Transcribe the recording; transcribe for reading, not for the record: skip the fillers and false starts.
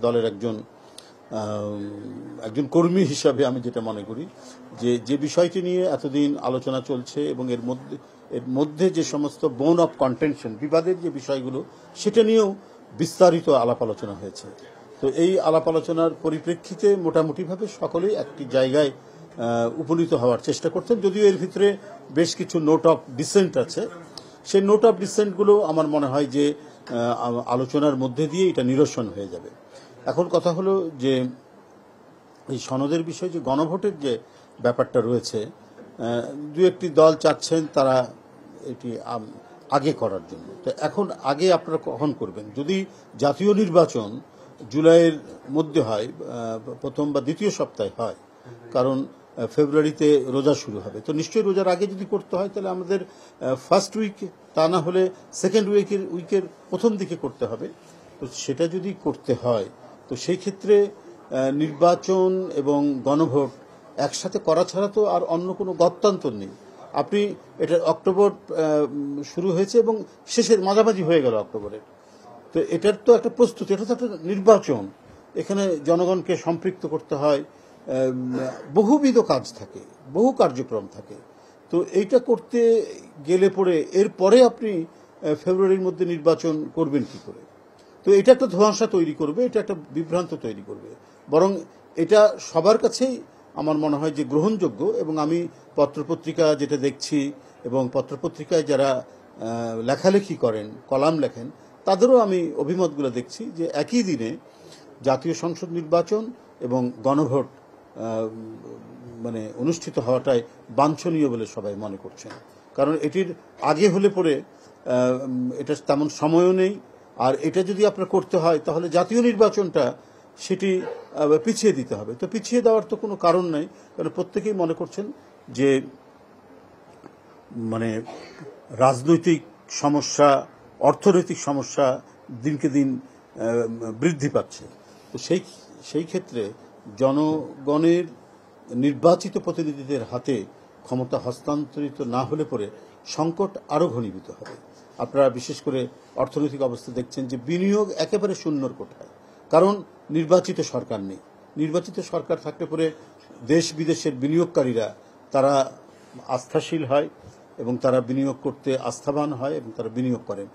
দলের একজন কর্মী হিসাবে আমি যেটা মনে করি যে বিষয়টি নিয়ে এতদিন আলোচনা চলছে এবং এর মধ্যে যে সমস্ত বোন অফ কন্টেনশন, বিবাদের যে বিষয়গুলো, সেটা নিয়েও বিস্তারিত আলাপ আলোচনা হয়েছে। তো এই আলাপ আলোচনার পরিপ্রেক্ষিতে মোটামুটিভাবে সকলেই একটি জায়গায় উপনীত হওয়ার চেষ্টা করছেন, যদিও এর ভিতরে বেশ কিছু নোট অফ ডিসেন্ট আছে। সেই নোট অফ ডিসেন্টগুলো আমার মনে হয় যে আলোচনার মধ্যে দিয়ে এটা নিরসন হয়ে যাবে। এখন কথা হলো যে এই সনদের বিষয়ে যে গণভোটের যে ব্যাপারটা রয়েছে, দু একটি দল চাচ্ছেন তারা এটি আগে করার জন্য। তো এখন আগে আপনারা কখন করবেন? যদি জাতীয় নির্বাচন জুলাইয়ের মধ্যে হয়, প্রথম বা দ্বিতীয় সপ্তাহে হয়, কারণ ফেব্রুয়ারিতে রোজা শুরু হবে, তো নিশ্চয়ই রোজার আগে যদি করতে হয় তাহলে আমাদের ফার্স্ট উইক, তা না হলে সেকেন্ড উইকের প্রথম দিকে করতে হবে। তো সেটা যদি করতে হয় তো সেই ক্ষেত্রে নির্বাচন এবং গণভোট একসাথে করা ছাড়া তো আর অন্য কোনো গত্যন্তর নেই। আপনি এটা অক্টোবর শুরু হয়েছে এবং শেষের মাঝামাঝি হয়ে গেল অক্টোবরের, তো এটার তো একটা প্রস্তুতি, এটা তো একটা নির্বাচন, এখানে জনগণকে সম্পৃক্ত করতে হয়, বহুবিধ কাজ থাকে, বহু কার্যক্রম থাকে। তো এইটা করতে গেলে পরে এরপরে আপনি ফেব্রুয়ারির মধ্যে নির্বাচন করবেন কি করে? তো এটা একটা ধোঁয়াশা তৈরি করবে, এটা একটা বিভ্রান্ত তৈরি করবে। বরং এটা সবার কাছেই আমার মনে হয় যে গ্রহণযোগ্য, এবং আমি পত্রপত্রিকা যেটা দেখছি এবং পত্রপত্রিকায় যারা লেখালেখি করেন, কলাম লেখেন, তাদেরও আমি অভিমতগুলো দেখছি যে একই দিনে জাতীয় সংসদ নির্বাচন এবং গণভোট অনুষ্ঠিত হওয়াটাই বাঞ্ছনীয় বলে সবাই মনে করছেন। কারণ এটির আগে হলে পরে এটা তেমন সময়ও নেই, আর এটা যদি আপনার করতে হয় তাহলে জাতীয় নির্বাচনটা সেটি পিছিয়ে দিতে হবে। তো পিছিয়ে দেওয়ার তো কোনো কারণ নাই, কারণ প্রত্যেকেই মনে করছেন যে রাজনৈতিক সমস্যা, অর্থনৈতিক সমস্যা দিনকে দিন বৃদ্ধি পাচ্ছে। তো সেই ক্ষেত্রে জনগণের নির্বাচিত প্রতিনিধিদের হাতে ক্ষমতা হস্তান্তরিত না হলে পরে সংকট আরও ঘনীভূত হবে। আপনারা বিশেষ করে অর্থনৈতিক অবস্থা দেখছেন যে বিনিয়োগ একেবারে শূন্যর কোঠায়, কারণ নির্বাচিত সরকার নেই। নির্বাচিত সরকার থাকলে পরে দেশ বিদেশের বিনিয়োগকারীরা তারা আস্থাশীল হয় এবং তারা বিনিয়োগ করতে আস্থাবান হয় এবং তারা বিনিয়োগ করেন।